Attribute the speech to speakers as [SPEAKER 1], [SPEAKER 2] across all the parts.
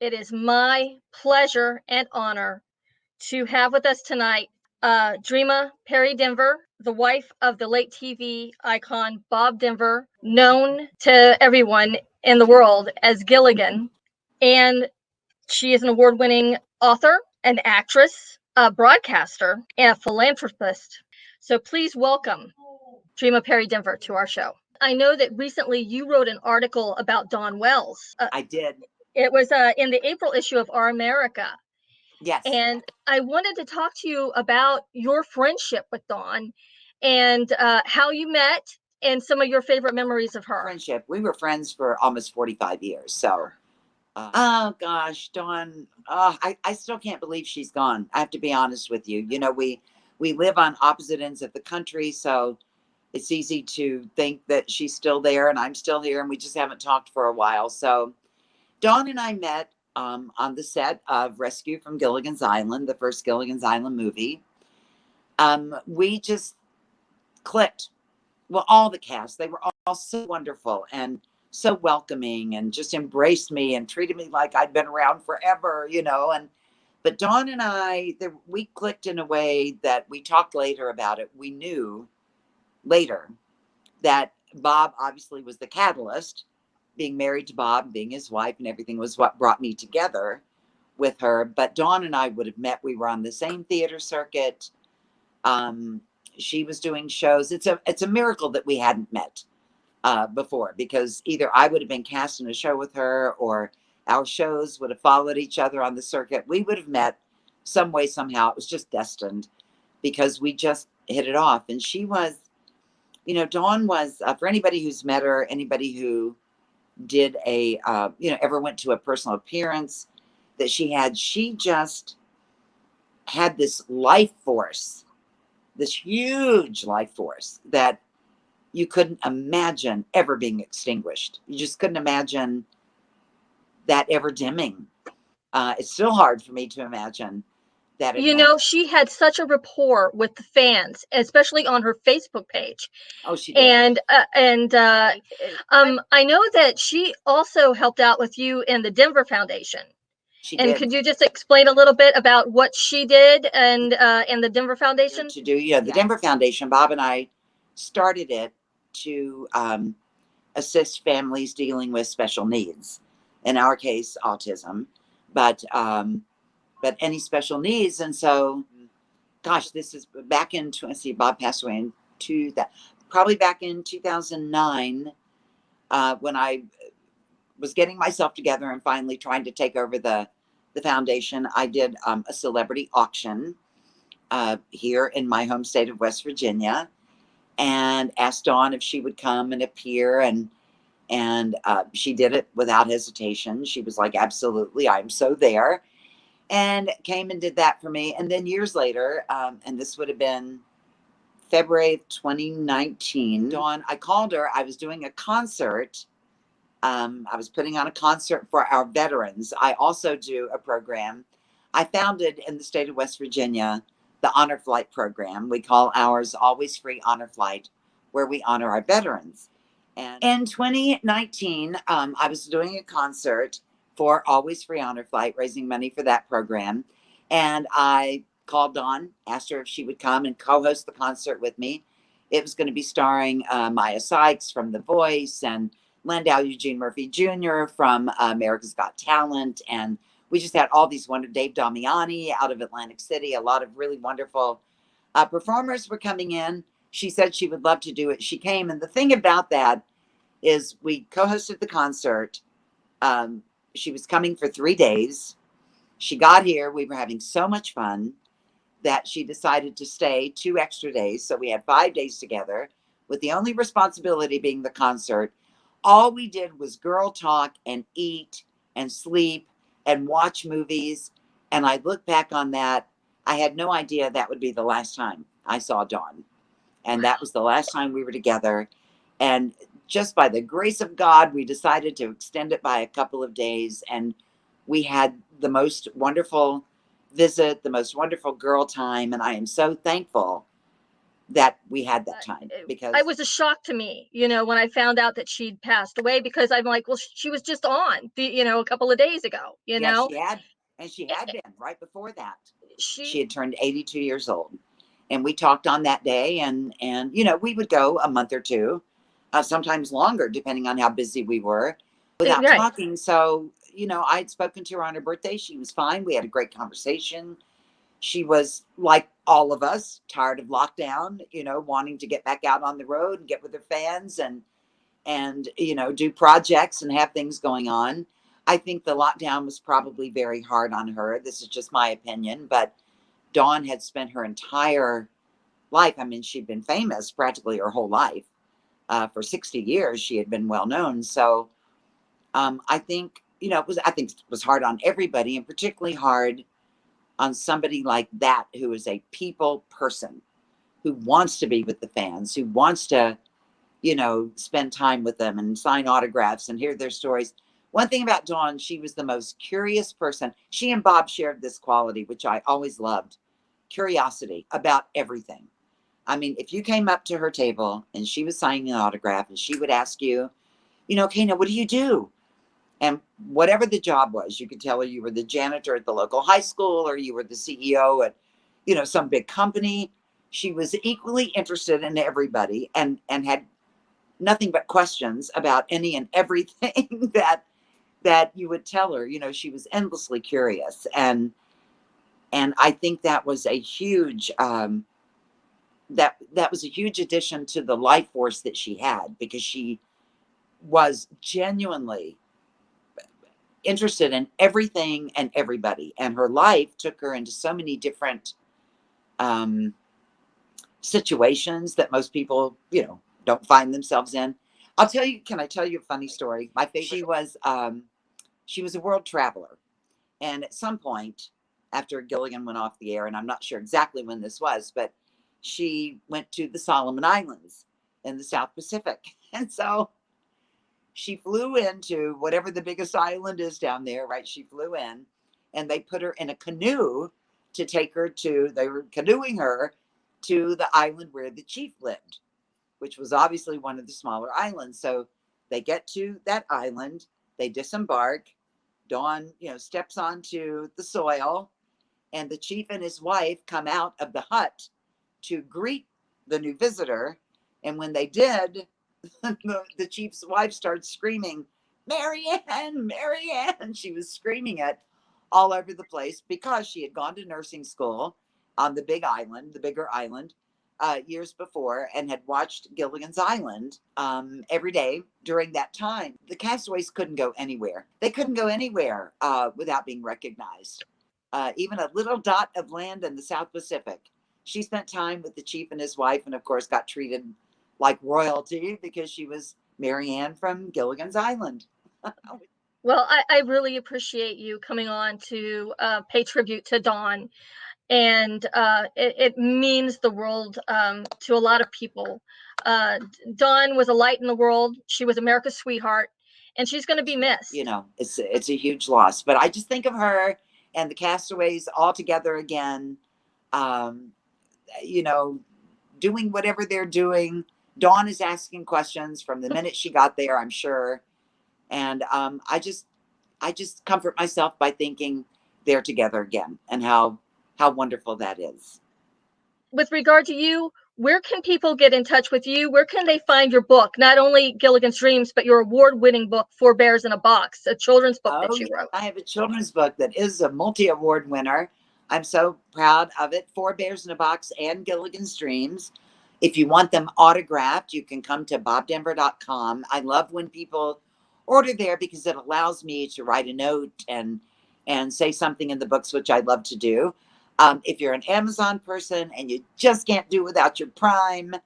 [SPEAKER 1] It is my pleasure and honor to have with us tonight Dreama Denver, the wife of the late TV icon Bob Denver, known to everyone in the world as Gilligan. And she is an award winning author, an actress, a broadcaster, and a philanthropist. So please welcome Dreama Denver to our show. I know that recently you wrote an article about Dawn Wells.
[SPEAKER 2] I did.
[SPEAKER 1] It was in the April issue of Our America.
[SPEAKER 2] Yes.
[SPEAKER 1] And I wanted to talk to you about your friendship with Dawn and how you met and some of your favorite memories of her.
[SPEAKER 2] Friendship. We were friends for almost 45 years. So, oh gosh, Dawn, I still can't believe she's gone. I have to be honest with you. You know, we live on opposite ends of the country. So it's easy to think that she's still there and I'm still here and we just haven't talked for a while. So Dawn and I met on the set of Rescue from Gilligan's Island, the first Gilligan's Island movie. We just clicked. Well, all the cast, they were all so wonderful and so welcoming and just embraced me and treated me like I'd been around forever, you know. But Dawn and I, we clicked in a way that we talked later about it. We knew later that Bob obviously was the catalyst. Being married to Bob, being his wife and everything was what brought me together with her. But Dawn and I would have met. We were on the same theater circuit. She was doing shows. It's a miracle that we hadn't met before, because either I would have been cast in a show with her or our shows would have followed each other on the circuit. We would have met some way, somehow. It was just destined because we just hit it off. And she was, you know, Dawn was, for anybody who's met her, anybody who did ever went to a personal appearance that she just had this life force, this huge life force that you couldn't imagine ever being extinguished. You just couldn't imagine that ever dimming. It's still hard for me to imagine that.
[SPEAKER 1] She had such a rapport with the fans, especially on her Facebook page.
[SPEAKER 2] Oh, she did.
[SPEAKER 1] And I know that she also helped out with you in the Denver Foundation.
[SPEAKER 2] She did.
[SPEAKER 1] And could you just explain a little bit about what she did and the Denver Foundation?
[SPEAKER 2] The Denver Foundation, Bob and I started it to assist families dealing with special needs. In our case, autism, but any special needs. And so, gosh, this is back in, Bob passed away in probably back in 2009, when I was getting myself together and finally trying to take over the foundation. I did a celebrity auction here in my home state of West Virginia, and asked Dawn if she would come and appear, and she did it without hesitation. She was like, absolutely, I'm so there, and came and did that for me. And then years later, and this would have been February of 2019, Dawn, I called her. I was doing a concert. I was putting on a concert for our veterans. I also do a program I founded in the state of West Virginia, the Honor Flight program. We call ours Always Free Honor Flight, where we honor our veterans. And in 2019, I was doing a concert for Always Free Honor Flight, raising money for that program. And I called Dawn, asked her if she would come and co-host the concert with me. It was going to be starring Maya Sykes from The Voice and Landau Eugene Murphy Jr. from America's Got Talent. And we just had all these wonderful, Dave Damiani out of Atlantic City. A lot of really wonderful performers were coming in. She said she would love to do it. She came. And the thing about that is we co-hosted the concert. She was coming for 3 days. She got here. We were having so much fun that she decided to stay 2 extra days. So we had 5 days together, with the only responsibility being the concert. All we did was girl talk and eat and sleep and watch movies. And I look back on that. I had no idea that would be the last time I saw Dawn. And that was the last time we were together. And just by the grace of God, we decided to extend it by a couple of days. And we had the most wonderful visit, the most wonderful girl time. And I am so thankful that we had that time, because
[SPEAKER 1] it was a shock to me, when I found out that she'd passed away, because I'm like, well, she was just on a couple of days ago,
[SPEAKER 2] yeah, she had been right before that. She had turned 82 years old, and we talked on that day, and we would go a month or two, sometimes longer, depending on how busy we were, without talking. So, I'd spoken to her on her birthday. She was fine. We had a great conversation. She was, like all of us, tired of lockdown, wanting to get back out on the road and get with her fans and do projects and have things going on. I think the lockdown was probably very hard on her. This is just my opinion, but Dawn had spent her entire life. I mean, she'd been famous practically her whole life. For 60 years, she had been well known. So I think, I think it was hard on everybody, and particularly hard on somebody like that, who is a people person, who wants to be with the fans, who wants to, spend time with them and sign autographs and hear their stories. One thing about Dawn, she was the most curious person. She and Bob shared this quality, which I always loved: curiosity about everything. I mean, if you came up to her table and she was signing an autograph, and she would ask you, okay, now what do you do? And whatever the job was, you could tell her you were the janitor at the local high school, or you were the CEO at, some big company. She was equally interested in everybody, and had nothing but questions about any and everything that you would tell her. She was endlessly curious, and I think that was a huge that was a huge addition to the life force that she had, because she was genuinely interested in everything and everybody, and her life took her into so many different situations that most people don't find themselves in. Can I tell you a funny story? My favorite, she was a world traveler, and at some point after Gilligan went off the air, and I'm not sure exactly when this was, but she went to the Solomon Islands in the South Pacific. And so she flew into whatever the biggest island is down there, right? She flew in, and they put her in a canoe to take her to, they were canoeing her to the island where the chief lived, which was obviously one of the smaller islands. So they get to that island, they disembark, Dawn, steps onto the soil, and the chief and his wife come out of the hut to greet the new visitor. And when they did, the chief's wife started screaming, "Marianne, Marianne!" She was screaming it all over the place, because she had gone to nursing school on the big island, the bigger island, years before, and had watched Gilligan's Island every day during that time. The castaways couldn't go anywhere. They couldn't go anywhere without being recognized. Even a little dot of land in the South Pacific. She spent time with the chief and his wife, and of course got treated like royalty, because she was Marianne from Gilligan's Island.
[SPEAKER 1] Well, I really appreciate you coming on to pay tribute to Dawn, and it means the world to a lot of people. Dawn was a light in the world. She was America's sweetheart, and she's going to be missed.
[SPEAKER 2] It's a huge loss, but I just think of her and the castaways all together again, doing whatever they're doing. Dawn is asking questions from the minute she got there, I'm sure. And I just comfort myself by thinking they're together again, and how wonderful that is.
[SPEAKER 1] With regard to you, where can people get in touch with you? Where can they find your book? Not only Gilligan's Dreams, but your award-winning book, Four Bears in a Box, a children's book that you wrote.
[SPEAKER 2] I have a children's book that is a multi-award winner. I'm so proud of it. Four Bears in a Box and Gilligan's Dreams. If you want them autographed, you can come to bobdenver.com. I love when people order there, because it allows me to write a note and say something in the books, which I love to do. If you're an Amazon person and you just can't do without your Prime,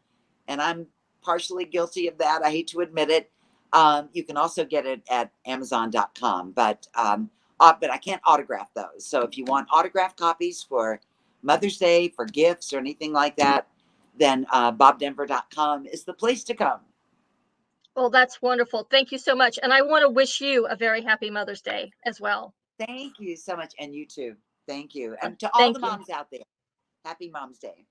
[SPEAKER 2] and I'm partially guilty of that, I hate to admit it, you can also get it at amazon.com. But I can't autograph those. So if you want autographed copies for Mother's Day, for gifts, or anything like that, then bobdenver.com is the place to come.
[SPEAKER 1] Well, that's wonderful. Thank you so much. And I want to wish you a very happy Mother's Day as well.
[SPEAKER 2] Thank you so much. And you too. Thank you. And to all the moms out there, happy Mom's Day.